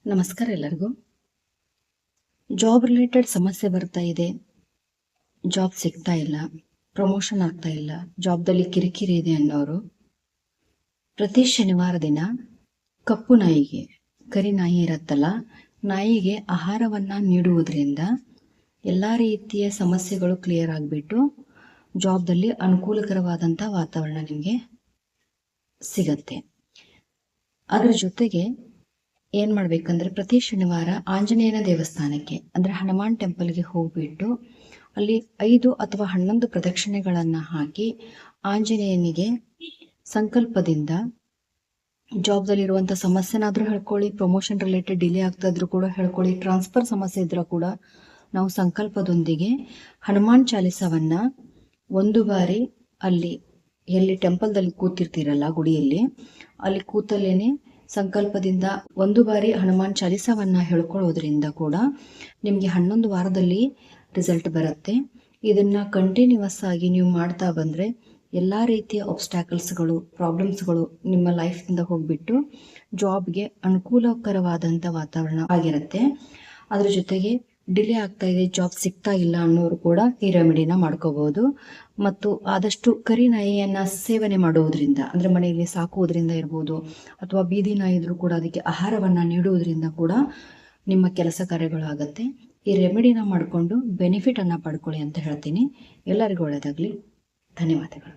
ನಮಸ್ಕಾರ ಎಲ್ಲರಿಗೂ. Job related ಸಮಸ್ಯೆ ಬರ್ತಾ ಇದೆ, ಜಾಬ್ ಸಿಗ್ತಾ ಇಲ್ಲ, ಪ್ರಮೋಷನ್ ಆಗ್ತಾ ಇಲ್ಲ, ಜಾಬ್ದಲ್ಲಿ ಕಿರಿಕಿರಿ ಇದೆ ಅನ್ನೋರು ಪ್ರತಿ ಶನಿವಾರ ದಿನ ಕಪ್ಪು ನಾಯಿಗೆ, ಕರಿ ನಾಯಿ ಇರತ್ತಲ್ಲ, ನಾಯಿಗೆ ಆಹಾರವನ್ನ ನೀಡುವುದರಿಂದ ಎಲ್ಲ ರೀತಿಯ ಸಮಸ್ಯೆಗಳು ಕ್ಲಿಯರ್ ಆಗಿಬಿಟ್ಟು ಜಾಬ್ದಲ್ಲಿ ಅನುಕೂಲಕರವಾದಂಥ ವಾತಾವರಣ ನಿಮಗೆ ಸಿಗತ್ತೆ. ಅದರ ಜೊತೆಗೆ ಏನ್ ಮಾಡ್ಬೇಕಂದ್ರೆ ಪ್ರತಿ ಶನಿವಾರ ಆಂಜನೇಯನ ದೇವಸ್ಥಾನಕ್ಕೆ ಅಂದ್ರೆ ಹನುಮಾನ್ ಟೆಂಪಲ್ಗೆ ಹೋಗ್ಬಿಟ್ಟು ಅಲ್ಲಿ 5 ಅಥವಾ 11 ಪ್ರದಕ್ಷಿಣೆಗಳನ್ನ ಹಾಕಿ ಆಂಜನೇಯನಿಗೆ ಸಂಕಲ್ಪದಿಂದ ಜಾಬ್ದಲ್ಲಿರುವಂಥ ಸಮಸ್ಯೆನಾದ್ರೂ ಹೇಳ್ಕೊಳ್ಳಿ, ಪ್ರಮೋಷನ್ ರಿಲೇಟೆಡ್ ಡಿಲೇ ಆಗ್ತಾ ಇದ್ರು ಕೂಡ ಹೇಳ್ಕೊಳ್ಳಿ, ಟ್ರಾನ್ಸ್ಫರ್ ಸಮಸ್ಯೆ ಇದ್ರೂ ಕೂಡ ನಾವು ಸಂಕಲ್ಪದೊಂದಿಗೆ ಹನುಮಾನ್ ಚಾಲಿಸವನ್ನ ಒಂದು ಬಾರಿ ಅಲ್ಲಿ ಎಲ್ಲಿ ಟೆಂಪಲ್ದಲ್ಲಿ ಕೂತಿರ್ತೀರಲ್ಲ ಗುಡಿಯಲ್ಲಿ, ಅಲ್ಲಿ ಕೂತಲ್ಲೇನೆ ಸಂಕಲ್ಪದಿಂದ ಒಂದು ಬಾರಿ ಹನುಮಾನ್ ಚಾಲಿಸವನ್ನ ಹೇಳ್ಕೊಳ್ಳೋದ್ರಿಂದ ಕೂಡ ನಿಮಗೆ 11 ವಾರದಲ್ಲಿ ರಿಸಲ್ಟ್ ಬರುತ್ತೆ. ಇದನ್ನ ಕಂಟಿನ್ಯೂಸ್ ಆಗಿ ನೀವು ಮಾಡ್ತಾ ಬಂದ್ರೆ ಎಲ್ಲ ರೀತಿಯ ಆಬ್ಸ್ಟ್ಯಾಕಲ್ಸ್ಗಳು, ಪ್ರಾಬ್ಲಮ್ಸ್ಗಳು ನಿಮ್ಮ ಲೈಫ್ನಿಂದ ಹೋಗ್ಬಿಟ್ಟು ಜಾಬ್ಗೆ ಅನುಕೂಲಕರವಾದಂಥ ವಾತಾವರಣ ಆಗಿರುತ್ತೆ. ಅದ್ರ ಜೊತೆಗೆ ಡಿಲೇ ಆಗ್ತಾ ಇದೆ, ಜಾಬ್ ಸಿಗ್ತಾ ಇಲ್ಲ ಅನ್ನೋರು ಕೂಡ ಈ ರೆಮಿಡಿನ ಮಾಡ್ಕೋಬಹುದು. ಮತ್ತು ಆದಷ್ಟು ಕರಿ ನಾಯಿಯನ್ನ ಸೇವನೆ ಮಾಡುವುದರಿಂದ ಅಂದ್ರೆ ಮನೆಯಲ್ಲಿ ಸಾಕುವುದರಿಂದ ಇರ್ಬೋದು, ಅಥವಾ ಬೀದಿ ನಾಯಿ ಇದ್ರೂ ಕೂಡ ಅದಕ್ಕೆ ಆಹಾರವನ್ನ ನೀಡುವುದರಿಂದ ಕೂಡ ನಿಮ್ಮ ಕೆಲಸ ಕಾರ್ಯಗಳಾಗತ್ತೆ. ಈ ರೆಮಿಡಿನ ಮಾಡಿಕೊಂಡು ಬೆನಿಫಿಟ್ ಅನ್ನ ಪಡ್ಕೊಳ್ಳಿ ಅಂತ ಹೇಳ್ತೀನಿ. ಎಲ್ಲರಿಗೂ ಒಳ್ಳೆಯದಾಗ್ಲಿ. ಧನ್ಯವಾದಗಳು.